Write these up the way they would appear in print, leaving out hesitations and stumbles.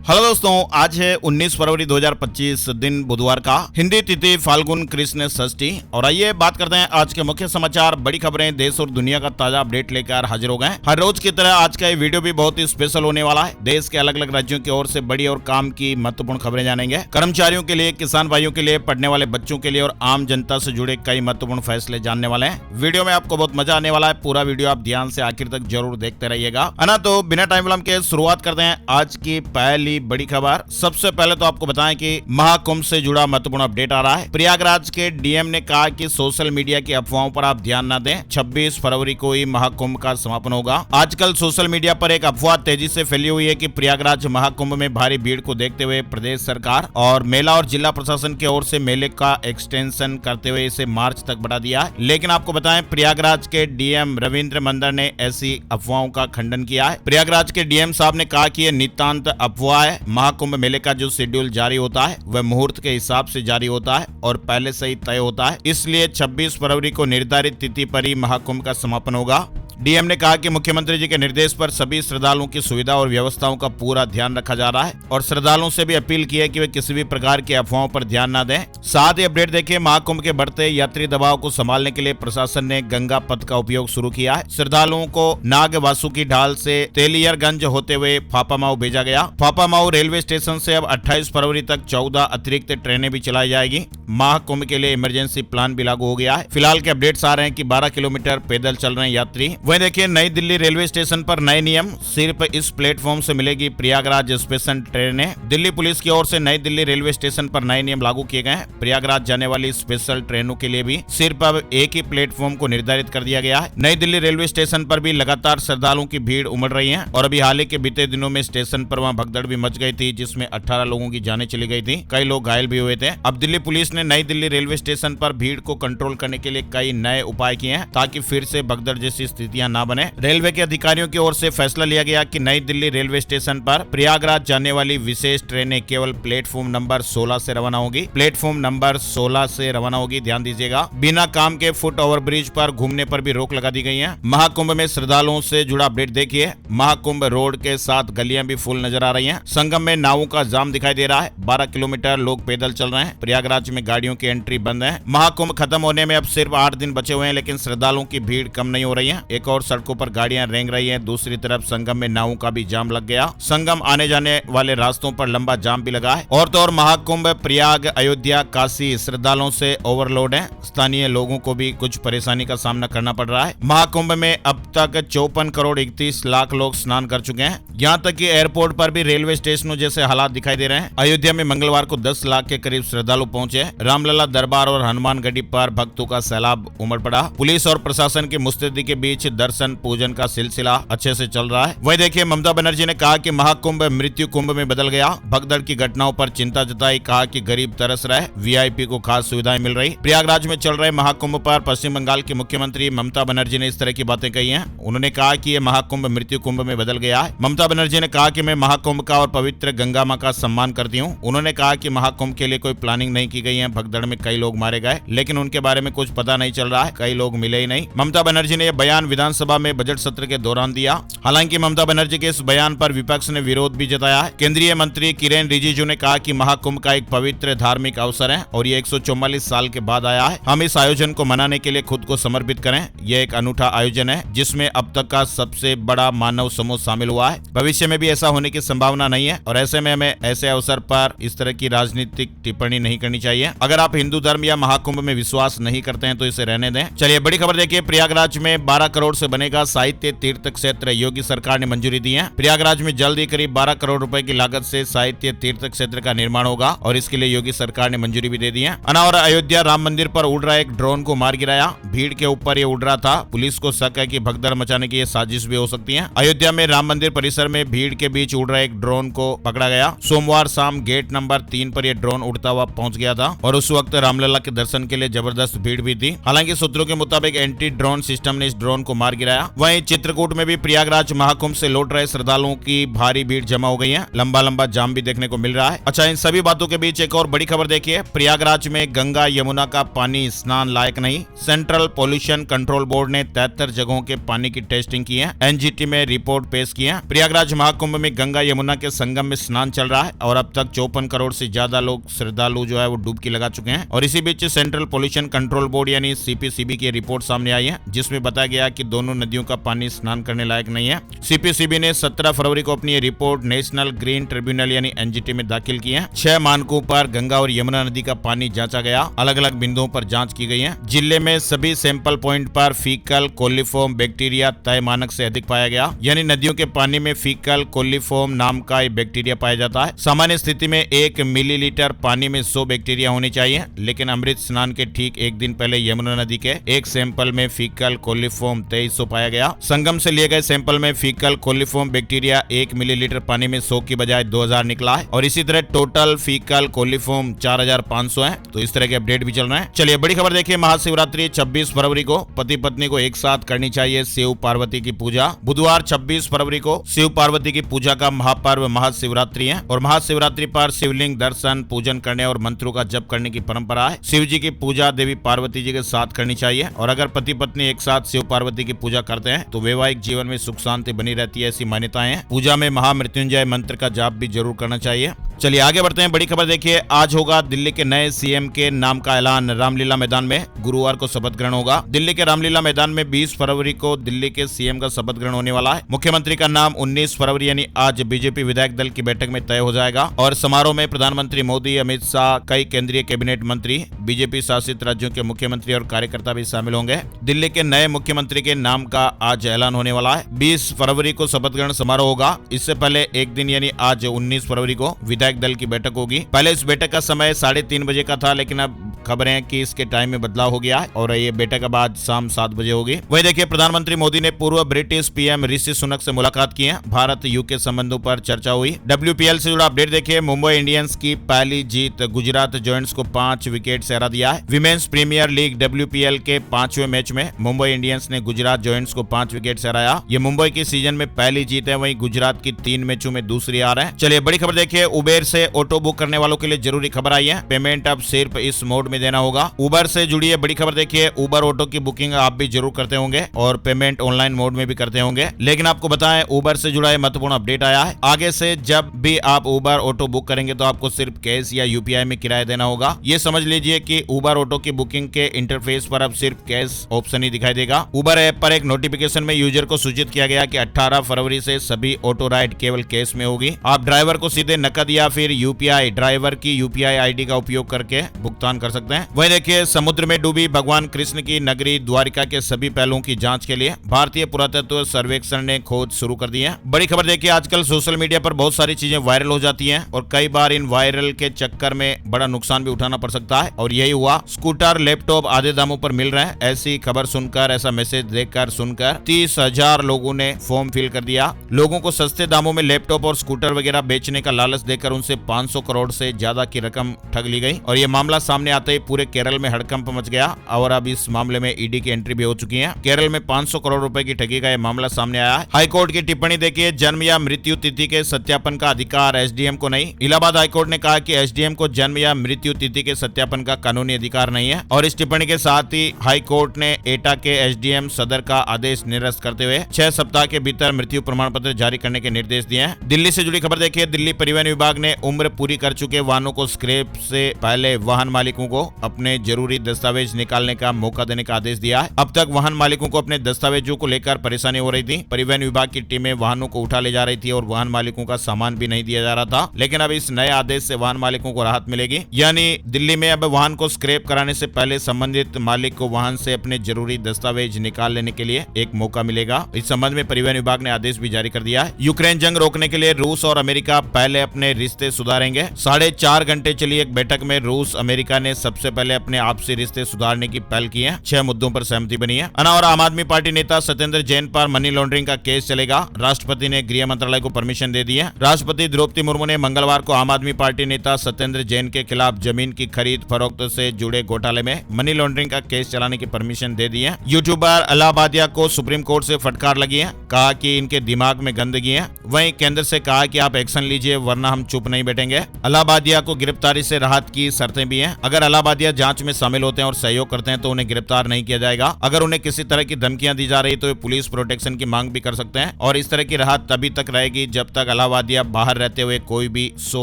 Hello दोस्तों, आज है 19 फरवरी 2025 दिन बुधवार का। हिंदी तिथि फाल्गुन कृष्ण षष्ठी। और आइए बात करते हैं आज के मुख्य समाचार, बड़ी खबरें, देश और दुनिया का ताजा अपडेट लेकर हाजिर हो गए। हर रोज की तरह आज का ये वीडियो भी बहुत ही स्पेशल होने वाला है। देश के अलग अलग राज्यों की ओर से बड़ी और काम की महत्वपूर्ण खबरें जानेंगे। कर्मचारियों के लिए, किसान भाइयों के लिए, पढ़ने वाले बच्चों के लिए और आम जनता से जुड़े कई महत्वपूर्ण फैसले जानने वाले हैं। वीडियो में आपको बहुत मजा आने वाला है। पूरा वीडियो आप ध्यान से आखिर तक जरूर देखते रहिएगा, है ना। तो बिना टाइम विलंब के शुरुआत करते हैं आज की पहली बड़ी खबर। सबसे पहले तो आपको बताएं कि महाकुंभ से जुड़ा महत्वपूर्ण अपडेट आ रहा है। प्रयागराज के डीएम ने कहा कि सोशल मीडिया की अफवाहों पर आप ध्यान न दें। 26 फरवरी को ही महाकुंभ का समापन होगा। आजकल सोशल मीडिया पर एक अफवाह तेजी से फैली हुई है कि प्रयागराज महाकुंभ में भारी भीड़ को देखते हुए प्रदेश सरकार और मेला और जिला प्रशासन की ओर से मेले का एक्सटेंशन करते हुए इसे मार्च तक बढ़ा दिया है। लेकिन आपको बताएं, प्रयागराज के डीएम रविंद्र मंदर ने ऐसी अफवाहों का खंडन किया है। प्रयागराज के डीएम साहब ने कहा कि यह नितांत अफवाह है। महाकुंभ मेले का जो शेड्यूल जारी होता है वह मुहूर्त के हिसाब से जारी होता है और पहले से ही तय होता है। इसलिए 26 फरवरी को निर्धारित तिथि पर ही महाकुंभ का समापन होगा। डीएम ने कहा कि मुख्यमंत्री जी के निर्देश पर सभी श्रद्धालुओं की सुविधा और व्यवस्थाओं का पूरा ध्यान रखा जा रहा है और श्रद्धालुओं से भी अपील की है कि वे किसी भी प्रकार की अफवाहों पर ध्यान न दें। साथ ही अपडेट देखिए, महाकुंभ के बढ़ते यात्री दबाव को संभालने के लिए प्रशासन ने गंगा पथ का उपयोग शुरू किया है। श्रद्धालुओं को नाग वासुकी ढाल से तेलियरगंज होते हुए फाफामाऊ भेजा गया। फाफामाऊ रेलवे स्टेशन से अब 28 फरवरी तक 14 अतिरिक्त ट्रेनें भी चलाई जाएगी। महाकुंभ के लिए इमरजेंसी प्लान भी लागू हो गया है। फिलहाल के अपडेट्स आ रहे हैं कि 12 किलोमीटर पैदल चल रहे हैं यात्री। वहीं देखिए, नई दिल्ली रेलवे स्टेशन पर नए नियम, सिर्फ इस प्लेटफॉर्म से मिलेगी प्रयागराज स्पेशल ट्रेनें। दिल्ली पुलिस की ओर से नई दिल्ली रेलवे स्टेशन पर नए नियम लागू किए गए हैं। प्रयागराज जाने वाली स्पेशल ट्रेनों के लिए भी सिर्फ अब एक ही प्लेटफॉर्म को निर्धारित कर दिया गया है। नई दिल्ली रेलवे स्टेशन पर भी लगातार श्रद्धालुओं की भीड़ उमड़ रही है और अभी हाल ही के बीते दिनों में स्टेशन पर वहां भगदड़ भी मच गई थी, जिसमें 18 लोगों की जानें चली गई थी। कई लोग घायल भी हुए थे। अब दिल्ली पुलिस ने नई दिल्ली रेलवे स्टेशन पर भीड़ को कंट्रोल करने के लिए कई नए उपाय किए हैं ताकि फिर से भगदड़ जैसी स्थितियां न बने। रेलवे के अधिकारियों की ओर से फैसला लिया गया कि नई दिल्ली रेलवे स्टेशन पर प्रयागराज जाने वाली विशेष ट्रेनें केवल प्लेटफॉर्म नंबर 16 से रवाना होगी। प्लेटफॉर्म नंबर 16 से रवाना होगी, ध्यान दीजिएगा। बिना काम के फुट ओवर ब्रिज पर घूमने पर भी रोक लगा दी गई है। महाकुंभ में श्रद्धालुओं से जुड़ा अपडेट देखिए। महाकुंभ रोड के साथ गलियां भी फुल नजर आ रही हैं। संगम में नावों का जाम दिखाई दे रहा है। 12 किलोमीटर लोग पैदल चल रहे हैं। प्रयागराज में गाड़ियों की एंट्री बंद है। महाकुंभ खत्म होने में अब सिर्फ 8 दिन बचे हुए हैं, लेकिन श्रद्धालुओं की भीड़ कम नहीं हो रही है। एक और सड़कों पर गाड़ियां रेंग रही हैं। दूसरी तरफ संगम में नावों का भी जाम लग गया। संगम आने जाने वाले रास्तों पर लंबा जाम भी लगा है। और तो और महाकुंभ प्रयाग, अयोध्या, काशी श्रद्धालुओं से ओवरलोड है। स्थानीय लोगों को भी कुछ परेशानी का सामना करना पड़ रहा है। महाकुंभ में अब तक 54 करोड़ 31 लाख लोग स्नान कर चुके हैं। यहाँ तक कि एयरपोर्ट पर भी रेलवे स्टेशनों जैसे हालात दिखाई दे रहे हैं। अयोध्या में मंगलवार को 10 लाख के करीब श्रद्धालु पहुंचे। रामलला दरबार और हनुमानगढ़ी पर भक्तों का सैलाब उमड़ पड़ा। पुलिस और प्रशासन की मुस्तैदी के बीच दर्शन पूजन का सिलसिला अच्छे से चल रहा है। वहीं देखिए, ममता बनर्जी ने कहा कि महाकुंभ मृत्यु कुंभ में बदल गया। भगदड़ की घटनाओं पर चिंता जताई। कहा कि गरीब तरस रहे, वीआईपी को खास सुविधाएं मिल रही। प्रयागराज में चल रहे महाकुंभ पर पश्चिम बंगाल की मुख्यमंत्री ममता बनर्जी ने इस तरह की बातें कही हैं। उन्होंने कहा कि यह महाकुंभ मृत्यु कुंभ में बदल गया है। ममता बनर्जी ने कहा कि मैं महाकुंभ का और पवित्र गंगा मां का सम्मान करती हूँ। उन्होंने कहा कि महाकुंभ के लिए कोई प्लानिंग नहीं की गई है। भगदड़ में कई लोग मारे गए, लेकिन उनके बारे में कुछ पता नहीं चल रहा है। कई लोग मिले ही नहीं। ममता बनर्जी ने यह बयान विधानसभा में बजट सत्र के दौरान दिया। हालांकि ममता बनर्जी के इस बयान पर विपक्ष ने विरोध भी जताया है। केंद्रीय मंत्री किरेन रिजिजू ने कहा कि महाकुंभ का एक पवित्र धार्मिक अवसर है और ये 144 साल के बाद आया है। हम इस आयोजन को मनाने के लिए खुद को समर्पित करें। यह एक अनूठा आयोजन है जिसमें अब तक का सबसे बड़ा मानव समूह शामिल हुआ है। भविष्य में भी ऐसा होने की संभावना नहीं है और ऐसे में हमें ऐसे अवसर पर इस तरह की राजनीतिक टिप्पणी नहीं करनी चाहिए। अगर आप हिंदू धर्म या महाकुंभ में विश्वास नहीं करते हैं तो इसे रहने दें। चलिए बड़ी खबर देखिए। प्रयागराज में 12 करोड़ से बनेगा साहित्य तीर्थ क्षेत्र, योगी सरकार ने मंजूरी दी है। प्रयागराज में जल्द ही करीब 12 करोड़ रुपए की लागत से साहित्य तीर्थ क्षेत्र का निर्माण होगा और इसके लिए योगी सरकार ने मंजूरी भी दे दी है। और अयोध्या राम मंदिर पर उड़ रहा एक ड्रोन को मार गिराया। भीड़ के ऊपर ये उड़ रहा था। पुलिस को शक है कि भगदड़ मचाने की ये साजिश भी हो सकती है। अयोध्या में राम मंदिर परिसर में भीड़ के बीच उड़ रहा एक ड्रोन को पकड़ा गया। सोमवार शाम गेट नंबर 3 पर यह ड्रोन उड़ता हुआ पहुंच गया था। और उस वक्त रामलला के दर्शन के लिए जबरदस्त भीड़ भी थी। हालांकि सूत्रों के मुताबिक एंटी ड्रोन सिस्टम ने इस ड्रोन को मार गिराया। वहीं चित्रकूट में भी प्रयागराज महाकुंभ से लौट रहे श्रद्धालुओं की भारी भीड़ जमा हो गई है। लंबा लंबा जाम भी देखने को मिल रहा है। अच्छा, इन सभी बातों के बीच एक और बड़ी खबर देखिए। प्रयागराज में गंगा यमुना का पानी स्नान लायक नहीं। सेंट्रल पोल्यूशन कंट्रोल बोर्ड ने 73 जगहों के पानी की टेस्टिंग की है। एनजीटी में रिपोर्ट पेश की है। प्रयागराज महाकुंभ में गंगा यमुना के संगम में स्नान चल रहा है और अब तक 54 करोड़ से ज्यादा लोग श्रद्धालु जो है वो डुबकी लगा चुके हैं। और इसी बीच सेंट्रल पोल्यूशन कंट्रोल बोर्ड यानी सीपीसीबी की रिपोर्ट सामने आई है, जिसमें बताया गया कि दोनों नदियों का पानी स्नान करने लायक नहीं है। सीपीसीबी ने 17 फरवरी को अपनी रिपोर्ट नेशनल ग्रीन ट्रिब्यूनल यानी एनजीटी में दाखिल की है। 6 मानकों पर गंगा और यमुना नदी का पानी जांचा गया। अलग अलग बिंदुओं पर जांच की गई है। जिले में सभी सैंपल पॉइंट पर फीकल कोलिफॉर्म बैक्टीरिया तय मानक से अधिक पाया गया। यानी नदियों के पानी में फीकल कोलिफॉर्म नाम का बैक्टीरिया पाया जाता है। सामान्य स्थिति में 1 मिलीलीटर पानी में 100 बैक्टीरिया होनी चाहिए, लेकिन अमृत स्नान के ठीक एक दिन पहले यमुना नदी के एक सैंपल में फीकल कोलिफॉर्म 2300 पाया गया। संगम से लिए गए सैंपल में फीकल कोलिफॉर्म बैक्टीरिया 1 मिलीलीटर पानी में 100 की बजाय 2000 निकला है। और इसी तरह टोटल फीकल कोलिफॉर्म 4500 है। तो इस तरह के अपडेट भी चल रहे हैं। चलिए बड़ी खबर देखिए। महाशिवरात्रि 26 फरवरी को पति पत्नी को एक साथ करनी चाहिए शिव पार्वती की पूजा। बुधवार 26 फरवरी को शिव पार्वती की पूजा का महापर्व महाशिवरात्रि है और महाशिवरात्रि पर शिवलिंग दर्शन पूजन करने और मंत्रों का जप करने की परंपरा है। शिव जी की पूजा देवी पार्वती जी के साथ करनी चाहिए और अगर पति पत्नी एक साथ शिव पार्वती की पूजा करते हैं तो वैवाहिक जीवन में सुख शांति बनी रहती है, ऐसी मान्यताएं हैं। पूजा में महामृत्युंजय मंत्र का जाप भी जरूर करना चाहिए। चलिए आगे बढ़ते हैं। बड़ी खबर देखिए। आज होगा दिल्ली के नए सीएम के नाम का ऐलान। रामलीला मैदान में गुरुवार को शपथ ग्रहण होगा। दिल्ली के रामलीला मैदान में 20 फरवरी को दिल्ली के सीएम का शपथ ग्रहण होने वाला है। मुख्यमंत्री का नाम 19 फरवरी यानी आज बीजेपी विधायक दल की बैठक में तय हो जाएगा और समारोह में प्रधानमंत्री मोदी, अमित शाह, कई केंद्रीय कैबिनेट मंत्री, बीजेपी शासित राज्यों के मुख्यमंत्री और कार्यकर्ता भी शामिल होंगे। दिल्ली के नए मुख्यमंत्री के नाम का आज ऐलान होने वाला है। 20 फरवरी को शपथ ग्रहण समारोह होगा। इससे पहले एक दिन यानी आज 19 फरवरी को विधायक दल की बैठक होगी। पहले इस बैठक का समय 3:30 बजे का था, लेकिन अब खबरें हैं कि इसके टाइम में बदलाव हो गया है और ये बैठक अब आज शाम 7 बजे होगी। वही देखिए, प्रधानमंत्री मोदी ने पूर्व ब्रिटिश पीएम ऋषि सुनक से मुलाकात की है। भारत यूके संबंधों पर चर्चा हुई। WPL से जुड़ा अपडेट देखिए। मुंबई इंडियंस की पहली जीत। गुजरात जायंट्स को 5 विकेट से हरा दिया है। विमेंस प्रीमियर लीग WPL के 5वें मैच में मुंबई इंडियंस ने गुजरात जायंट्स को 5 विकेट से हराया। ये मुंबई की सीजन में पहली जीत है। वहीं गुजरात की 3 मैचों में दूसरी हार है। चलिए बड़ी खबर देखिए। उबेर से ऑटो बुक करने वालों के लिए जरूरी खबर आई है। पेमेंट अब सिर्फ इस मोड में देना होगा। उबर से जुड़ी है बड़ी खबर देखिए। उबर ऑटो की बुकिंग आप भी जरूर करते होंगे और पेमेंट ऑनलाइन मोड में भी करते होंगे, लेकिन आपको बताएं उबर से जुड़ा महत्वपूर्ण अपडेट आया है। आगे से जब भी आप उबर ऑटो बुक करेंगे तो आपको सिर्फ कैश या यूपीआई में किराया देना होगा। ये समझ लीजिए कि उबर ऑटो की बुकिंग के इंटरफेस पर अब सिर्फ कैश ऑप्शन ही दिखाई देगा। उबर ऐप पर एक नोटिफिकेशन में यूजर को सूचित किया गया कि 18 फरवरी से सभी ऑटो राइड केवल कैश में होगी। आप ड्राइवर को सीधे नकद या फिर यूपीआई ड्राइवर की यूपीआई आईडी का उपयोग करके भुगतान कर सकते हैं। वहीं देखिए, समुद्र में डूबी भगवान कृष्ण की नगरी द्वारिका के सभी पहलुओं की जांच के लिए भारतीय पुरातत्व सर्वेक्षण ने खोज शुरू कर दी है। बड़ी खबर देखिए, आजकल सोशल मीडिया पर बहुत सारी चीजें वायरल हो जाती हैं और कई बार इन वायरल के चक्कर में बड़ा नुकसान भी उठाना पड़ सकता है और यही हुआ। स्कूटर, लैपटॉप आधे दामों पर मिल रहे हैं। ऐसी खबर सुनकर, ऐसा मैसेज देखकर सुनकर 30,000 लोगों ने फॉर्म फिल कर दिया। लोगों को सस्ते दामों में लैपटॉप और स्कूटर वगैरह बेचने का लालच देकर उनसे 500 करोड़ से ज्यादा की रकम ठग ली गई और ये मामला सामने आते ही पूरे केरल में हड़कंप मच गया और अब इस मामले में ईडी की एंट्री भी हो चुकी है। केरल में 500 करोड़ रुपए की ठगी का यह मामला सामने आया है। हाईकोर्ट की टिप्पणी देखिए। जन्म या मृत्यु तिथि के सत्यापन का अधिकार एसडीएम को नहीं। इलाहाबाद हाईकोर्ट ने कहा कि एसडीएम को जन्म या मृत्यु तिथि के सत्यापन का कानूनी अधिकार नहीं है और इस टिप्पणी के साथ ही हाईकोर्ट ने एटा के एसडीएम सदर का आदेश निरस्त करते हुए 6 सप्ताह के भीतर मृत्यु प्रमाण पत्र जारी करने के निर्देश दिए हैं। दिल्ली से जुड़ी खबर देखिए। दिल्ली परिवहन विभाग ने उम्र पूरी कर चुके वाहनों को स्क्रैप से पहले वाहन मालिकों को अपने जरूरी दस्तावेज निकालने का मौका देने का आदेश दिया है। अब तक वाहन मालिकों को अपने दस्तावेजों को लेकर परेशानी हो रही थी। परिवहन विभाग की टीमें वाहनों को उठा ले जा रही थी और वाहन मालिकों का सामान भी नहीं दिया जा रहा था, लेकिन अब इस नए आदेश से वाहन मालिकों को राहत मिलेगी। यानी दिल्ली में अब वाहन को स्क्रैप कराने से पहले संबंधित मालिक को वाहन से अपने जरूरी दस्तावेज निकाल लेने के लिए एक मौका मिलेगा। इस संबंध में परिवहन विभाग ने आदेश भी जारी कर दिया है। यूक्रेन जंग रोकने के लिए रूस और अमेरिका पहले अपने रिश्ते सुधारेंगे। 4.5 घंटे चली एक बैठक में रूस अमेरिका ने सबसे पहले अपने आपसी रिश्ते सुधारने की पहल की है। 6 मुद्दों पर सहमति बनी है। और आम आदमी पार्टी नेता सत्येंद्र जैन पर मनी लॉन्ड्रिंग का केस चलेगा। राष्ट्रपति ने गृह मंत्रालय को परमिशन दे दी है। राष्ट्रपति द्रौपदी मुर्मू ने मंगलवार को आम आदमी पार्टी नेता सत्येंद्र जैन के खिलाफ जमीन की खरीद फरोख्त से जुड़े घोटाले में मनी लॉन्ड्रिंग का केस चलाने की परमिशन दे दी है। यूट्यूबर अलाहाबादिया को सुप्रीम कोर्ट से फटकार लगी है, कहा कि इनके दिमाग में गंदगी है। वहीं केंद्र से कहा कि आप एक्शन लीजिए वरना हम चुप नहीं बैठेंगे। अलाहाबादिया को गिरफ्तारी से राहत की शर्तें भी हैं। अगर अलाहाबादिया जांच में शामिल होते हैं और सहयोग करते हैं तो उन्हें गिरफ्तार नहीं किया जाएगा। अगर उन्हें किसी तरह की धमकियां दी जा रही तो वे पुलिस प्रोटेक्शन की मांग भी कर सकते हैं और इस तरह की राहत तभी तक रहेगी जब तक अलाहाबादिया बाहर रहते हुए कोई भी शो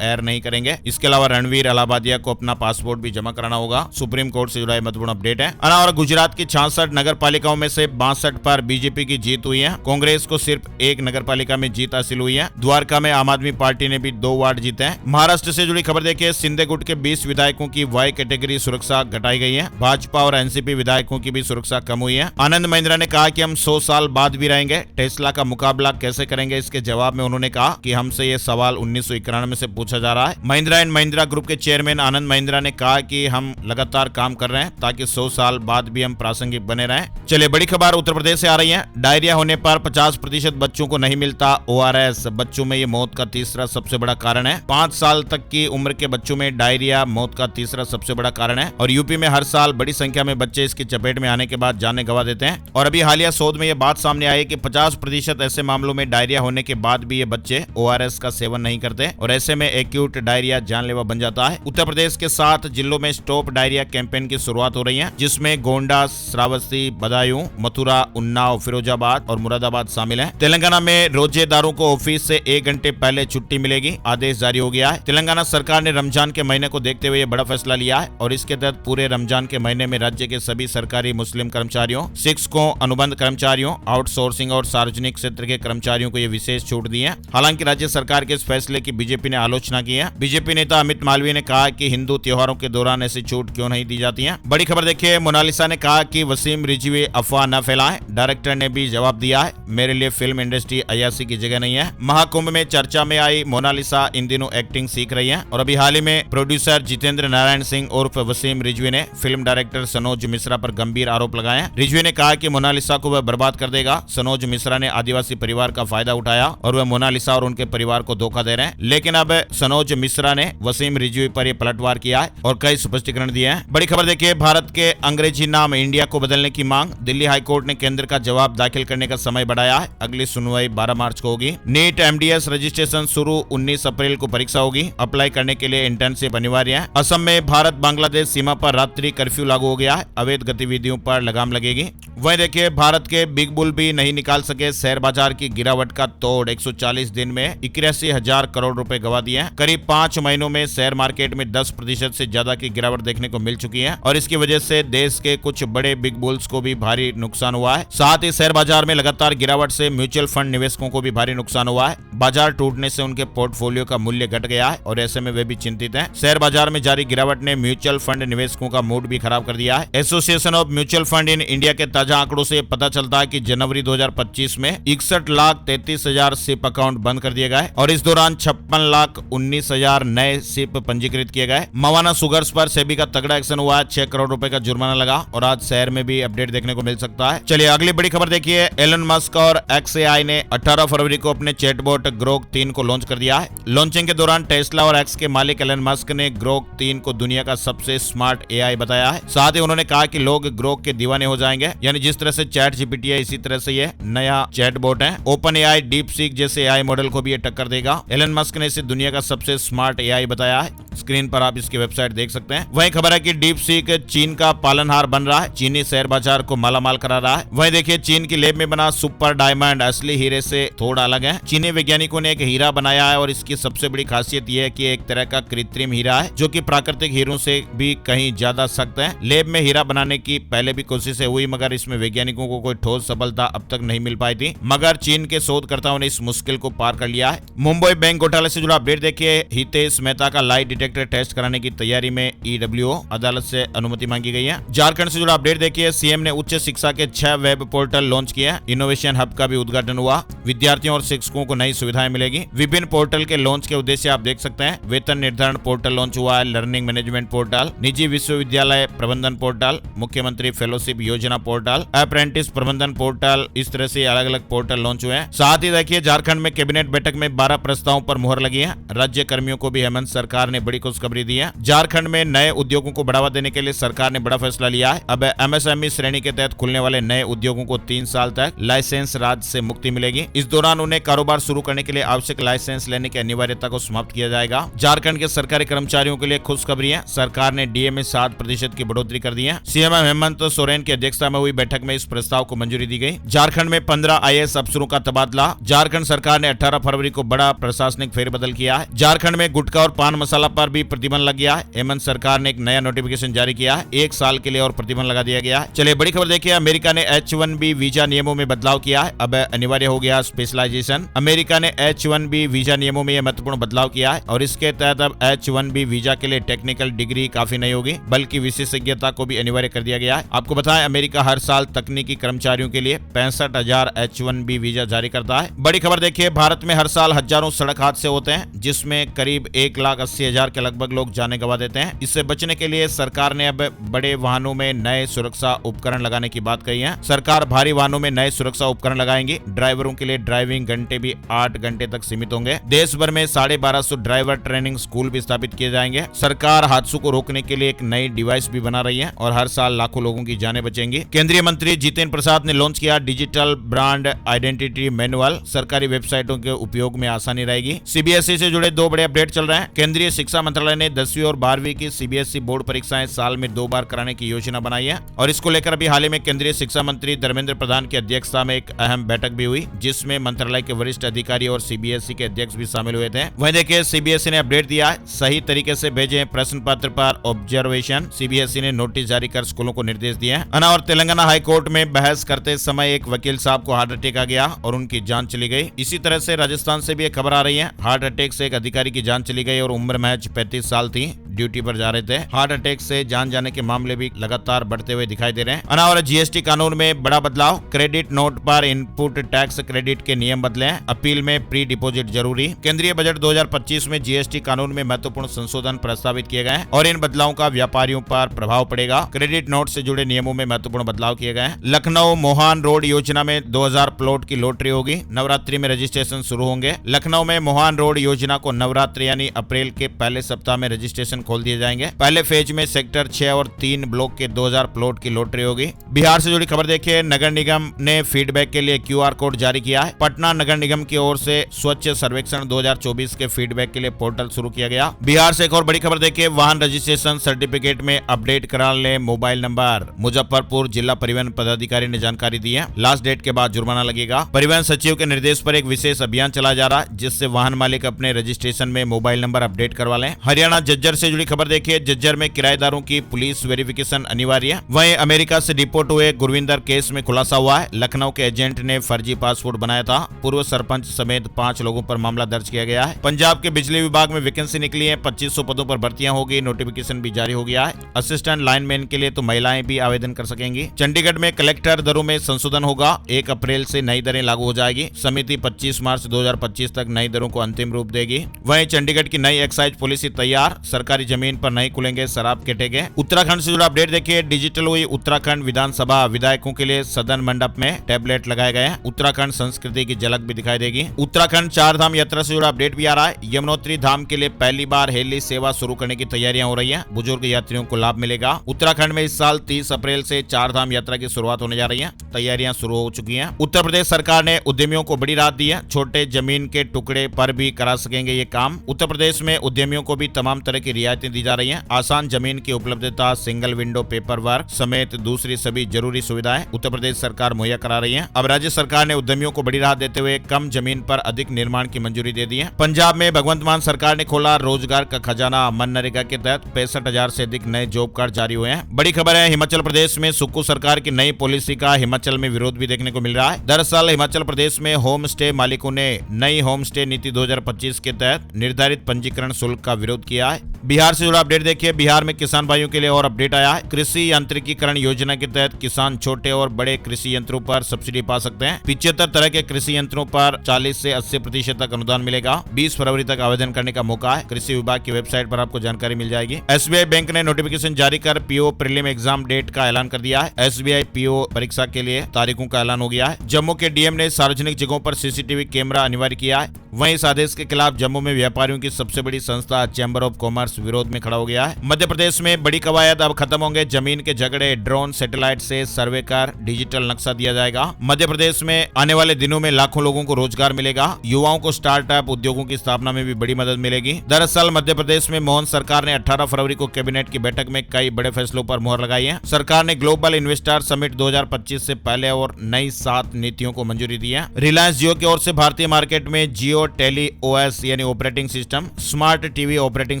एयर नहीं करेंगे। इसके अलावा रणवीर अलाहाबादिया को अपना पासपोर्ट भी जमा कराना होगा। सुप्रीम कोर्ट से जुड़ा महत्वपूर्ण अपडेट है। और गुजरात की 66 नगर पालिकाओं में से 62 पर बीजेपी की जीत हुई है। कांग्रेस को सिर्फ एक नगर पालिका में जीत हासिल हुई है। द्वारका में आम आदमी पार्टी ने भी 2 वार्ड जीते हैं। महाराष्ट्र से जुड़ी खबर देखिए, सिंधे गुट के 20 विधायकों की वाई कैटेगरी सुरक्षा घटाई गई है। भाजपा और एनसीपी विधायकों की भी सुरक्षा कम हुई है। आनंद महिंद्रा ने कहा कि हम 100 साल बाद भी रहेंगे। टेस्ला का मुकाबला कैसे करेंगे, इसके जवाब में उन्होंने कहा कि हमसे ये सवाल 1991 से पूछा जा रहा है। महिंद्रा एंड महिंद्रा ग्रुप के चेयरमैन आनंद महिंद्रा ने कहा कि हम लगातार काम कर रहे हैं ताकि 100 साल बाद भी हम प्रासंगिक बने रहें। चलिए बड़ी खबर उत्तर प्रदेश से आ रही है। डायरिया होने पर 50% बच्चों को नहीं मिलता ORS। बच्चों में ये मौत का तीसरा सबसे बड़ा कारण है। 5 साल तक की उम्र के बच्चों में डायरिया मौत का तीसरा सबसे बड़ा कारण है और यूपी में हर साल बड़ी संख्या में बच्चे इसकी चपेट में आने के बाद जाने गंवा देते हैं। और अभी हालिया शोध में यह बात सामने आई है कि 50% ऐसे मामलों में डायरिया होने के बाद भी ये बच्चे ORS का सेवन नहीं करते और ऐसे में एक्यूट डायरिया जानलेवा बन जाता है। उत्तर प्रदेश के 7 जिलों में स्टॉप डायरिया कैंपेन की शुरुआत हो रही है, जिसमें गोंडा, श्रावस्ती, बदायूं, मथुरा, उन्नाव, फिरोजाबाद और मुरादाबाद शामिल है। तेलंगाना में रोजेदारों को ऑफिस से 1 घंटे पहले छुट्टी मिलेगी, आदेश जारी हो गया है। तेलंगाना सरकार ने रमजान के महीने को देखते हुए यह बड़ा फैसला लिया है और इसके तहत पूरे रमजान के महीने में राज्य के सभी सरकारी मुस्लिम कर्मचारियों, शिक्षकों, अनुबंध कर्मचारियों, आउटसोर्सिंग और सार्वजनिक क्षेत्र के कर्मचारियों को ये विशेष छूट दी है। हालांकि राज्य सरकार के इस फैसले की बीजेपी ने आलोचना की है। बीजेपी नेता अमित मालवीय ने कहा कि हिंदू त्योहारों के दौरान ऐसी छूट क्यों नहीं दी जाती है। बड़ी खबर देखिए, मोनालिसा ने कहा कि वसीम रिजवी अफवाह न फैलाएं। डायरेक्टर ने भी जवाब दिया है, मेरे लिए फिल्म इंडस्ट्री अयासी की जगह नहीं है। महाकुंभ में चर्चा में आई मोनालिसा इन दिनों एक्टिंग सीख रही है और अभी हाल ही में प्रोड्यूसर जितेंद्र नारायण सिंह उर्फ वसीम रिजवी ने फिल्म डायरेक्टर सनोज मिश्रा पर गंभीर आरोप लगाए हैं। रिजवी ने कहा कि मोनालिसा को वह बर्बाद कर देगा। सनोज मिश्रा ने आदिवासी परिवार का फायदा उठाया और वह मोनालिसा और उनके परिवार को धोखा दे रहे हैं। लेकिन अब सनोज मिश्रा ने वसीम रिजवी पर यह पलटवार किया है और कई स्पष्टीकरण दिए हैं। बड़ी खबर देखिए, भारत के अंग्रेजी नाम इंडिया को बदलने की मांग। दिल्ली हाईकोर्ट ने केंद्र का जवाब दाखिल करने का समय बढ़ाया है। अगली सुनवाई 12 मार्च को होगी। नीट MDS रजिस्ट्रेशन शुरू, 19 अप्रैल को परीक्षा होगी। अप्लाई करने के लिए इंटर्नशिप अनिवार्य है। असम में भारत बांग्लादेश सीमा पर रात्रि कर्फ्यू लागू हो गया है। अवैध गतिविधियों पर लगाम लगेगी। वहीं देखिए, भारत के बिग बुल भी नहीं निकाल सके शेयर बाजार की गिरावट का तोड़। 140 दिन में 81,000 करोड़ रुपए गवा दिए हैं। करीब 5 महीनों में शेयर मार्केट में 10% से ज्यादा की गिरावट देखने को मिल चुकी है और इसकी वजह से देश के कुछ बड़े बिग बुल्स को भी भारी नुकसान हुआ है। साथ ही शेयर बाजार में लगातार गिरावट से म्यूचुअल फंड निवेशकों को भी भारी नुकसान हुआ है। बाजार टूटने से उनके पोर्टफोलियो का मूल्य घट गया है और ऐसे में वे भी चिंतित हैं। शेयर बाजार में जारी गिरावट ने म्यूचुअल फंड निवेशकों का मूड भी खराब कर दिया है। Association of mutual fund in India के ताजा आंकड़ों से पता चलता है कि जनवरी 2025 में 61,33,000 सिप अकाउंट बंद कर दिए गए और इस दौरान 56,19,000 नए सिप पंजीकृत किए गए। मवाना शुगर्स पर सेबी का तगड़ा एक्शन हुआ है। 6 करोड़ रुपए का जुर्माना लगा और आज शहर में भी अपडेट देखने को मिल सकता है। चलिए अगली बड़ी खबर देखिए, एलन मस्क और XAI ने 18 फरवरी को अपने चैटबॉट ग्रोक 3 को लॉन्च कर दिया है। लॉन्चिंग के दौरान टेस्ला और X के मालिक एलन मस्क ने ग्रोक 3 को दुनिया का सबसे स्मार्ट AI बताया है। साथ ही उन्होंने कहा कि लोग ग्रोक के दीवाने हो जाएंगे, यानी जिस तरह से चैट GPT है इसी तरह से ये नया चैटबॉट है। OpenAI, DeepSeek जैसे AI मॉडल को भी ये टक्कर देगा। एलन मस्क ने इसे दुनिया का सबसे स्मार्ट AI बताया है। स्क्रीन पर आप इसकी वेबसाइट देख सकते हैं। वहीं खबर है कि DeepSeek चीन का पालनहार बन रहा है। चीनी शेयर बाजार को मालामाल करा रहा है। वहीं देखिए, चीन की लैब में बना सुपर डायमंड असली हीरे से थोड़ा अलग है। चीनी वैज्ञानिकों ने एक हीरा बनाया है और इसकी सबसे बड़ी खासियत यह है कि एक तरह का कृत्रिम हीरा है जो कि प्राकृतिक हीरों से भी कहीं ज्यादा सख्त है। लैब में हीरा बनाने की पहले भी कोशिशें हुई मगर इसमें वैज्ञानिकों को कोई ठोस सफलता अब तक नहीं मिल पाई थी, मगर चीन के शोधकर्ताओं ने इस मुश्किल को पार कर लिया है। मुंबई बैंक घोटाले से जुड़ा अपडेट देखिए, हितेश मेहता का लाई डिटेक्टर कैरेक्टर टेस्ट कराने की तैयारी में ईडब्ल्यूओ अदालत से अनुमति मांगी गई है। झारखंड से जुड़ा अपडेट देखिए, सीएम ने उच्च शिक्षा के 6 वेब पोर्टल लॉन्च किए। इनोवेशन हब का भी उद्घाटन हुआ। विद्यार्थियों और शिक्षकों को नई सुविधाएं मिलेगी। विभिन्न पोर्टल के लॉन्च के उद्देश्य आप देख सकते हैं। वेतन निर्धारण पोर्टल लॉन्च हुआ है, लर्निंग मैनेजमेंट पोर्टल, निजी विश्वविद्यालय प्रबंधन पोर्टल, मुख्यमंत्री फेलोशिप योजना पोर्टल, अप्रेंटिस प्रबंधन पोर्टल, इस तरह से अलग अलग पोर्टल लॉन्च हुए हैं। साथ ही देखिए, झारखंड में कैबिनेट बैठक में 12 प्रस्तावों पर मुहर लगी है। राज्य कर्मियों को भी हेमंत सरकार ने बड़ी खुशखबरी दी है। झारखंड में नए उद्योगों को बढ़ावा देने के लिए सरकार ने बड़ा फैसला लिया है। अब एमएसएमई श्रेणी के तहत खुलने वाले नए उद्योगों को 3 साल तक लाइसेंस राज से मुक्ति मिलेगी। इस दौरान उन्हें कारोबार शुरू करने के लिए आवश्यक लाइसेंस लेने की अनिवार्यता को समाप्त किया जाएगा। झारखंड के सरकारी कर्मचारियों के लिए खुशखबरी है। सरकार ने डीए में 7% की बढ़ोतरी कर दी है। सीएम हेमंत सोरेन की अध्यक्षता में हुई बैठक में इस प्रस्ताव को मंजूरी दी गई। झारखंड में 15 आईएएस अफसरों का तबादला। झारखंड सरकार ने 18 फरवरी को बड़ा प्रशासनिक फेरबदल किया है। झारखंड में गुटखा और पान मसाला पर भी प्रतिबंध लग गया है। हेमंत सरकार ने एक नया नोटिफिकेशन जारी किया है। 1 साल के लिए और प्रतिबंध लगा दिया गया है। चलिए बड़ी खबर देखिए, अमेरिका ने H1B वीजा नियमों में बदलाव किया है। अब अनिवार्य हो गया स्पेशलाइजेशन। अमेरिका ने H1B वीजा नियमों में यह महत्वपूर्ण बदलाव किया है और इसके तहत अब H1B वीजा के लिए टेक्निकल डिग्री काफी नहीं होगी, बल्कि विशेषज्ञता को भी अनिवार्य कर दिया गया है। आपको बताएं, अमेरिका हर साल तकनीकी कर्मचारियों के लिए 65,000 H1B वीजा जारी करता है। बड़ी खबर देखिए, भारत में हर साल हजारों सड़क हादसे होते हैं, जिसमें करीब 1,80,000 के लगभग लोग जाने गंवा देते हैं। इससे बचने के लिए सरकार ने अब बड़े वाहनों में नए सुरक्षा उपकरण लगाने की बात कही है। सरकार भारी वाहनों में नए सुरक्षा उपकरण लगाएंगी। ड्राइवरों के लिए ड्राइविंग घंटे भी 8 घंटे तक सीमित होंगे। देश भर में 1250 ड्राइवर ट्रेनिंग स्कूल भी स्थापित किए जाएंगे। सरकार हादसों को रोकने के लिए एक नई डिवाइस भी बना रही है और हर साल लाखों लोगों की जानें बचेंगी। केंद्रीय मंत्री जितेंद्र प्रसाद ने लॉन्च किया डिजिटल ब्रांड आइडेंटिटी मैनुअल। सरकारी वेबसाइटों के उपयोग में आसानी रहेगी। सीबीएसई से जुड़े 2 बड़े अपडेट चल रहे हैं। केंद्रीय शिक्षा मंत्रालय ने 10वीं और 12वीं की सीबीएसई बोर्ड परीक्षाएं साल में 2 बार कराने की योजना बनाई है और इसको लेकर अभी हाल ही में केंद्रीय शिक्षा मंत्री धर्मेंद्र प्रधान की अध्यक्षता में एक अहम बैठक भी हुई, जिसमें मंत्रालय के वरिष्ठ अधिकारी और सीबीएसई के अध्यक्ष भी शामिल हुए थे। वहीं देखिए, सीबीएसई ने अपडेट दिया है, सही तरीके से भेजें प्रश्न पत्र पर ऑब्जर्वेशन। सीबीएसई ने नोटिस जारी कर स्कूलों को निर्देश दिए हैं। और तेलंगाना हाईकोर्ट में बहस करते समय एक वकील साहब को हार्ट अटैक आ गया और उनकी जान चली गई। इसी तरह से राजस्थान से भी एक खबर आ रही है, हार्ट अटैक से एक अधिकारी की जान चली गई और उम्र महज 35 साल थी। ड्यूटी पर जा रहे थे। हार्ट अटैक से जान जाने के मामले भी लगातार बढ़ते हुए दिखाई दे रहे हैं। और जीएसटी कानून में बड़ा बदलाव, क्रेडिट नोट पर इनपुट टैक्स क्रेडिट के नियम बदले हैं। अपील में प्री डिपोजिट जरूरी। केंद्रीय बजट 2025 में जीएसटी कानून में महत्वपूर्ण संशोधन प्रस्तावित किए गए हैं और इन बदलावों का व्यापारियों पर प्रभाव पड़ेगा। क्रेडिट नोट से जुड़े नियमों में महत्वपूर्ण बदलाव किए गए हैं। लखनऊ मोहान रोड योजना में 2000 प्लॉट की लॉटरी होगी। नवरात्रि में रजिस्ट्रेशन शुरू होंगे। लखनऊ में मोहान रोड योजना को नवरात्रि यानी अप्रैल के पहले सप्ताह में रजिस्ट्रेशन खोल दिए जाएंगे। पहले फेज में सेक्टर 6 और 3 ब्लॉक के 2000 प्लॉट की लॉटरी होगी। बिहार से जुड़ी खबर देखिए, नगर निगम ने फीडबैक के लिए क्यूआर कोड जारी किया है। पटना नगर निगम की ओर से स्वच्छ सर्वेक्षण 2024 के फीडबैक के लिए पोर्टल शुरू किया गया। बिहार से एक और बड़ी खबर देखिए, वाहन रजिस्ट्रेशन सर्टिफिकेट में अपडेट करा ले मोबाइल नंबर। मुजफ्फरपुर जिला परिवहन पदाधिकारी ने जानकारी दी है। लास्ट डेट के बाद जुर्माना लगेगा। परिवहन सचिव के निर्देश पर एक विशेष अभियान चलाया जा रहा है, जिससे वाहन मालिक अपने रजिस्ट्रेशन में मोबाइल नंबर अपडेट करवा लें। हरियाणा जज्जर से जुड़ी खबर देखिए, जज्जर में किराएदारों की पुलिस वेरिफिकेशन अनिवार्य है। वहीं अमेरिका से डिपोर्ट हुए गुरविंदर केस में खुलासा हुआ है, लखनऊ के एजेंट ने फर्जी पासपोर्ट बनाया था। पूर्व सरपंच समेत 5 लोगों पर मामला दर्ज किया गया है। पंजाब के बिजली विभाग में वैकेंसी निकली है, 2500 पदों पर भर्तियां होगी। नोटिफिकेशन भी जारी हो गया है। असिस्टेंट लाइनमैन के लिए तो महिलाएं भी आवेदन कर सकेंगी। चंडीगढ़ में कलेक्टर दरों में संशोधन होगा। 1 अप्रैल से नई दरें लागू हो जाएगी। समिति 25 मार्च 2025 तक नई दरों को अंतिम रूप देगी। वहीं चंडीगढ़ की नई एक्साइज पॉलिसी तैयार, सरकारी जमीन पर नहीं खुलेंगे शराब के ठेके। उत्तराखंड से जुड़ा अपडेट देखिए, डिजिटल हुई उत्तराखंड विधानसभा। विधायकों के लिए सदन मंडप में टैबलेट लगाए गए हैं। उत्तराखंड संस्कृति की झलक भी दिखाई देगी। उत्तराखंड 4 धाम यात्रा से जुड़ा अपडेट भी आ रहा है। यमुनोत्री धाम के लिए पहली बार हेली सेवा शुरू करने की तैयारियां हो रही है। बुजुर्ग यात्रियों को लाभ मिलेगा। उत्तराखंड में इस साल 30 अप्रैल से 4 धाम यात्रा की शुरुआत होने जा रही है। तैयारियां शुरू हो चुकी हैं। उत्तर प्रदेश सरकार ने उद्यमियों को बड़ी राहत दी है। छोटे जमीन के टुकड़े पर भी करा सकेंगे ये काम। उत्तर प्रदेश में उद्यमियों को भी तमाम तरह की रियायतें दी जा रही हैं। आसान जमीन की उपलब्धता, सिंगल विंडो पेपर वर्क समेत दूसरी सभी जरूरी सुविधाएं उत्तर प्रदेश सरकार मुहैया करा रही है। अब राज्य सरकार ने उद्यमियों को बड़ी राहत देते हुए कम जमीन पर अधिक निर्माण की मंजूरी दे दी है। पंजाब में भगवंत मान सरकार ने खोला रोजगार का खजाना। मनरेगा के तहत 65,000 से अधिक नए जॉब कार्ड जारी हुए हैं। बड़ी खबर है, हिमाचल प्रदेश में सुक्कू सरकार की नई पॉलिसी का हिमाचल में विरोध भी देखने को मिल रहा है। दरअसल हिमाचल प्रदेश में होम स्टे मालिकों ने नई होम स्टे नीति 2025 के तहत निर्धारित पंजीकरण शुल्क का विरोध किया है। बिहार से जुड़ा अपडेट देखिए, बिहार में किसान भाइयों के लिए और अपडेट आया है। कृषि यांत्रिकीकरण योजना के तहत किसान छोटे और बड़े कृषि यंत्रों पर सब्सिडी पा सकते हैं। 75 तरह के कृषि यंत्रों पर 40 से 80% तक अनुदान मिलेगा। 20 फरवरी तक आवेदन करने का मौका है। कृषि विभाग की वेबसाइट पर आपको जानकारी मिल जाएगी। SBI बैंक ने नोटिफिकेशन जारी कर PO प्रीलिम एग्जाम डेट का ऐलान कर दिया है। SBI PO परीक्षा के लिए तारीखों का ऐलान हो गया है। जम्मू के DM ने सार्वजनिक जगहों पर CCTV कैमरा अनिवार्य किया है। वहीं इस आदेश के खिलाफ जम्मू में व्यापारियों की सबसे बड़ी संस्था चैम्बर ऑफ कॉमर्स विरोध में खड़ा हो गया है। मध्य प्रदेश में बड़ी कवायद अब खत्म होंगे। जमीन के झगड़े ड्रोन सैटेलाइट से सर्वे कर डिजिटल नक्शा दिया जाएगा। मध्य प्रदेश में आने वाले दिनों में लाखों लोगों को रोजगार मिलेगा। युवाओं को स्टार्टअप उद्योगों की स्थापना में भी बड़ी मदद मिलेगी। दरअसल मध्य प्रदेश में मोहन सरकार ने 18 फरवरी को कैबिनेट की बैठक में कई बड़े फैसलों पर मुहर लगाई है। सरकार ने ग्लोबल इन्वेस्टर समिट 2025 से पहले और नई 7 नीतियों को मंजूरी दी है। रिलायंस जियो की ओर से भारतीय मार्केट में जियो टेली OS यानी operating system, smart TV operating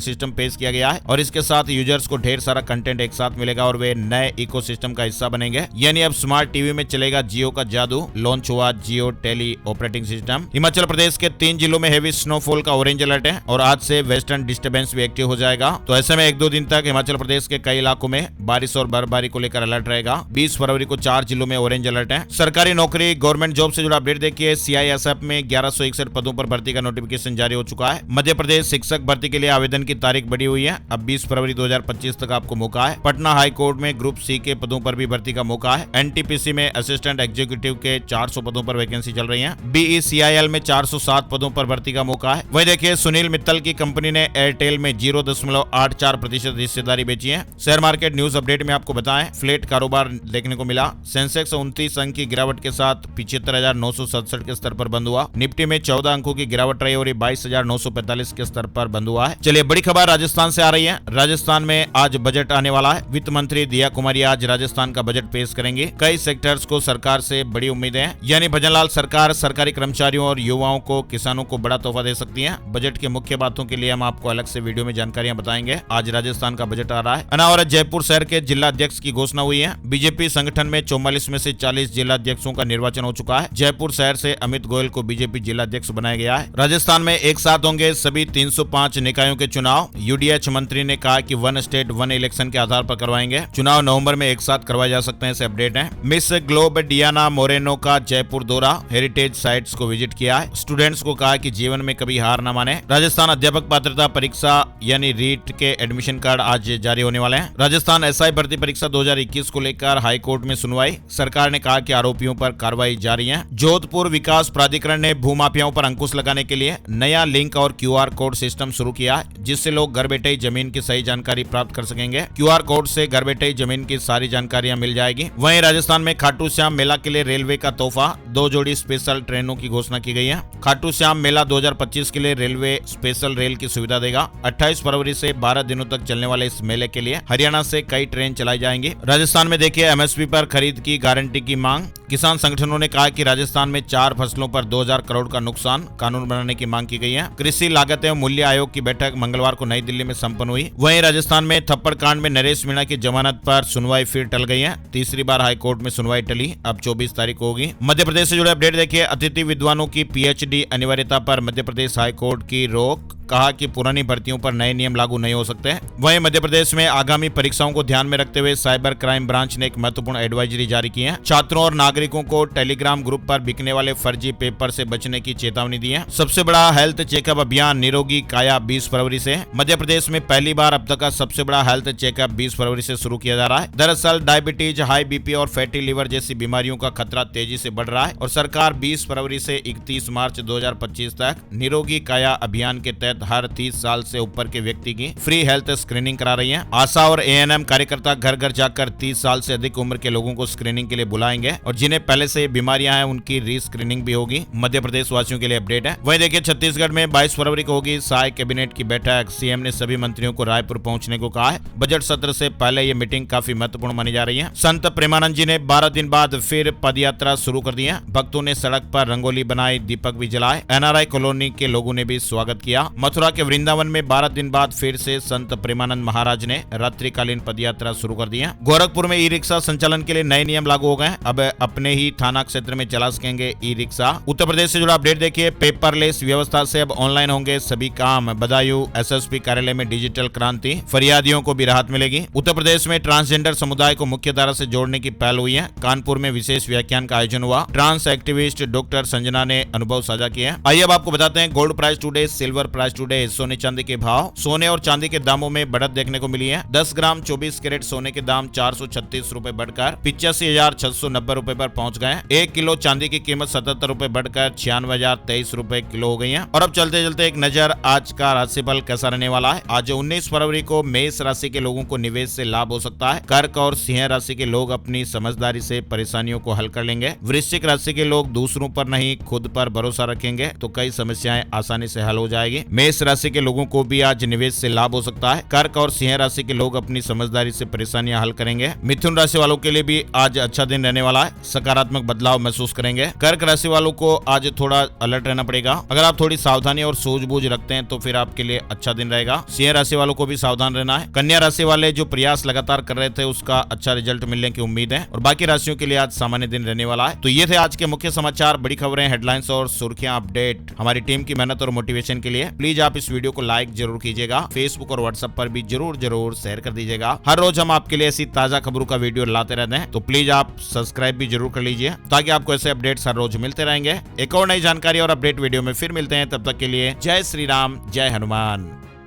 system पेश किया गया है और इसके साथ यूजर्स को ढेर सारा कंटेंट एक साथ मिलेगा और वे नए इकोसिस्टम का हिस्सा बनेंगे। यानी अब स्मार्ट टीवी में चलेगा जियो का जादू। लॉन्च हुआ जियो tele operating system. Himachal Pradesh के 3 जिलों में हेवी स्नोफॉल का ऑरेंज अलर्ट है और आज से वेस्टर्न डिस्टर्बेंस भी एक्टिव हो जाएगा। तो ऐसे में 1-2 दिन तक हिमाचल प्रदेश के कई इलाकों में बारिश और बर्फबारी को लेकर अलर्ट रहेगा। 20 फरवरी को 4 जिलों में ऑरेंज अलर्ट है। सरकारी नौकरी गवर्नमेंट जॉब से जुड़ा अपडेट देखिए। CISF में 1161 पदों पर भर्ती का नोटिफिकेशन जारी हो चुका है। मध्य प्रदेश शिक्षक भर्ती के लिए आवेदन की तारीख बढ़ी हुई है। अब 20 फरवरी 2025 तक आपको मौका है। पटना हाई कोर्ट में ग्रुप C के पदों पर भी भर्ती का मौका है। NTPC में असिस्टेंट एग्जीक्यूटिव के 400 पदों पर वैकेंसी चल रही है। BECIL में 407 पदों पर भर्ती का मौका है। वहीं देखिए सुनील मित्तल की कंपनी ने एयरटेल में 0.84% हिस्सेदारी बेची है। शेयर मार्केट न्यूज अपडेट में आपको बताएं, फ्लैट कारोबार देखने को मिला। सेंसेक्स 29 अंक की गिरावट के साथ 75,967 के स्तर पर बंद हुआ। निफ्टी में 14 अंकों की गिरावट रही और 22,945 के स्तर पर बंद हुआ है। चलिए बड़ी खबर राजस्थान से आ रही है। राजस्थान में आज बजट आने वाला है। वित्त मंत्री दिया कुमारी आज राजस्थान का बजट पेश करेंगे। कई सेक्टर्स को सरकार से बड़ी उम्मीदें हैं। यानी भजनलाल सरकार सरकारी कर्मचारियों और युवाओं को, किसानों को बड़ा तोहफा दे सकती है। बजट के मुख्य बातों के लिए हम आपको अलग से वीडियो में जानकारियां बताएंगे। आज राजस्थान का बजट आ रहा है। अनावरत जयपुर शहर के जिला अध्यक्ष की घोषणा हुई है। बीजेपी संगठन में 44 में से 40 जिला अध्यक्षों का निर्वाचन हो चुका है। जयपुर शहर से अमित गोयल को बीजेपी जिला अध्यक्ष बनाया गया है। राजस्थान में एक साथ होंगे सभी 305 निकायों के चुनाव। UDH मंत्री ने कहा कि 1 स्टेट 1 इलेक्शन के आधार पर करवाएंगे। चुनाव नवंबर में एक साथ करवाए जा सकते हैं, ऐसे अपडेट हैं। मिस ग्लोब डियाना मोरेनो का जयपुर दौरा, हेरिटेज साइट्स को विजिट किया है। स्टूडेंट्स को कहा कि जीवन में कभी हार न माने। राजस्थान अध्यापक पात्रता परीक्षा यानी रीट के एडमिशन कार्ड आज जारी होने वाले हैं। राजस्थान SI भर्ती परीक्षा 2021 को लेकर हाई कोर्ट में सुनवाई। सरकार ने कहा कि आरोपियों पर कार्रवाई जारी है। जोधपुर विकास प्राधिकरण ने भूमाफियाओं पर अंकुश लगाने के लिए नया लिंक और QR कोड सिस्टम शुरू किया, जिससे लोग घर बैठे ही जमीन की सही जानकारी प्राप्त कर सकेंगे। QR कोड से घर बैठे ही जमीन की सारी जानकारियां मिल जाएगी। वहीं राजस्थान में खाटू श्याम मेला के लिए रेलवे का तोहफा, 2 जोड़ी स्पेशल ट्रेनों की घोषणा की गई है। खाटू श्याम मेला 2025 के लिए रेलवे स्पेशल रेल की सुविधा देगा। 28 फरवरी से 12 दिनों तक चलने वाले इस मेले के लिए हरियाणा से कई ट्रेन चलाई जाएंगी। राजस्थान में देखिए MSP पर खरीद की गारंटी की मांग। किसान संगठनों ने कहा कि राजस्थान में 4 फसलों पर 2000 करोड़ का नुकसान, कानून बनाने की मांग की गई है। कृषि लागत एवं मूल्य आयोग की बैठक मंगलवार को नई दिल्ली में संपन्न हुई। वहीं राजस्थान में थप्पड़ कांड में नरेश मीणा की जमानत पर सुनवाई फिर टल गई है। तीसरी बार हाईकोर्ट में सुनवाई टली, अब 24 तारीख को होगी। मध्य प्रदेश से जुड़े अपडेट देखिए। अतिथि विद्वानों की PhD अनिवार्यता पर मध्य प्रदेश हाईकोर्ट की रोक, कहा कि पुरानी भर्तियों पर नए नियम लागू नहीं हो सकते। वहीं मध्य प्रदेश में आगामी परीक्षाओं को ध्यान में रखते हुए साइबर क्राइम ब्रांच ने एक महत्वपूर्ण एडवाइजरी जारी की है। छात्रों और नागरिकों को टेलीग्राम ग्रुप पर बिकने वाले फर्जी पेपर से बचने की चेतावनी दी है। सबसे बड़ा हेल्थ चेकअप अभियान निरोगी काया 20 फरवरी से। मध्य प्रदेश में पहली बार अब तक का सबसे बड़ा हेल्थ चेकअप 20 फरवरी से शुरू किया जा रहा है। दरअसल डायबिटीज, हाई BP और फैटी लिवर जैसी बीमारियों का खतरा तेजी से बढ़ रहा है और सरकार 20 फरवरी से 31 मार्च 2025 तक निरोगी काया अभियान के तहत हर 30 साल से ऊपर के व्यक्ति की फ्री हेल्थ स्क्रीनिंग करा रही है। आशा और ANM कार्यकर्ता घर घर जाकर 30 साल से अधिक उम्र के लोगों को स्क्रीनिंग के लिए बुलाएंगे और जिन्हें पहले से बीमारियां हैं उनकी रीस्क्रीनिंग भी होगी। मध्य प्रदेश वासियों के लिए अपडेट है। वहीं देखिए छत्तीसगढ़ में 22 फरवरी को होगी साय कैबिनेट की बैठक। CM ने सभी मंत्रियों को रायपुर पहुंचने को कहा है। बजट सत्र से पहले ये मीटिंग काफी महत्वपूर्ण मानी जा रही है। संत प्रेमानंद जी ने 12 दिन बाद फिर पदयात्रा शुरू कर दी है। भक्तों ने सड़क पर रंगोली बनाई, दीपक भी जलाए। NRI कॉलोनी के लोगों ने भी स्वागत किया। मथुरा के वृंदावन में 12 दिन बाद फिर से संत प्रेमानंद महाराज ने रात्रिकालीन पदयात्रा शुरू कर दी है। गोरखपुर में ई रिक्शा संचालन के लिए नए नियम लागू हो गए। अब अपने ही थाना क्षेत्र में चला सकेंगे ई रिक्शा। उत्तर प्रदेश से जुड़ा अपडेट देखिए, पेपरलेस व्यवस्था से अब ऑनलाइन होंगे सभी काम। बदायूं एसएसपी कार्यालय में डिजिटल क्रांति, फरियादियों को भी राहत मिलेगी। उत्तर प्रदेश में ट्रांसजेंडर समुदाय को मुख्य धारा से जोड़ने की पहल हुई है। कानपुर में विशेष व्याख्यान का आयोजन हुआ। ट्रांस एक्टिविस्ट डॉक्टर संजना ने अनुभव साझा किए। आइए अब आपको बताते हैं gold price today, silver price today, सोने चांदी के भाव। सोने और चांदी के दामों में बढ़त देखने को मिली है। 10 ग्राम 24 कैरेट सोने के दाम 436 रुपए बढ़कर 85,690 रुपए पर पहुंच गए। 1 किलो चांदी की कीमत 77 रुपए बढ़कर 96,023 रुपए किलो हो गई है। और अब चलते चलते एक नजर आज का राशिफल कैसा रहने वाला है। आज 19 फरवरी को मेष राशि के लोगों को निवेश से लाभ हो सकता है। कर्क और सिंह राशि के लोग अपनी समझदारी से परेशानियों को हल कर लेंगे। वृश्चिक राशि के लोग दूसरों पर नहीं खुद पर भरोसा रखेंगे तो कई समस्याएं आसानी से हल हो जाएगी। मेष राशि के लोगों को भी आज निवेश से लाभ हो सकता है। कर्क और सिंह राशि के लोग अपनी समझदारी से परेशानियां हल करेंगे। मिथुन राशि वालों के लिए भी आज अच्छा दिन रहने वाला है। सकारात्मक बदलाव महसूस करेंगे। कर्क राशि वालों को आज थोड़ा अलर्ट रहना पड़ेगा। अगर आप थोड़ी सावधानी और सूझबूझ रखते हैं तो फिर आपके लिए अच्छा दिन रहेगा। सिंह राशि वालों को भी सावधान रहना है। कन्या राशि वाले जो प्रयास लगातार कर रहे थे उसका अच्छा रिजल्ट मिलने की उम्मीद है। और बाकी राशियों के लिए आज सामान्य दिन रहने वाला है। तो ये थे आज के मुख्य समाचार, बड़ी खबरें, हेडलाइंस और सुर्खियां, अपडेट हमारी टीम की मेहनत और मोटिवेशन के लिए। प्लीज आप इस वीडियो को लाइक जरूर कीजिएगा। फेसबुक और व्हाट्सएप पर भी जरूर शेयर कर दीजिएगा। हर रोज हम आपके लिए ऐसी ताजा खबरों का वीडियो लाते रहते हैं, तो प्लीज आप सब्सक्राइब भी जरूर कर लीजिए ताकि आपको ऐसे अपडेट्स हर रोज मिलते रहेंगे। एक और नई जानकारी और अपडेट वीडियो में फिर मिलते हैं। तब तक के लिए जय श्री राम, जय हनुमान।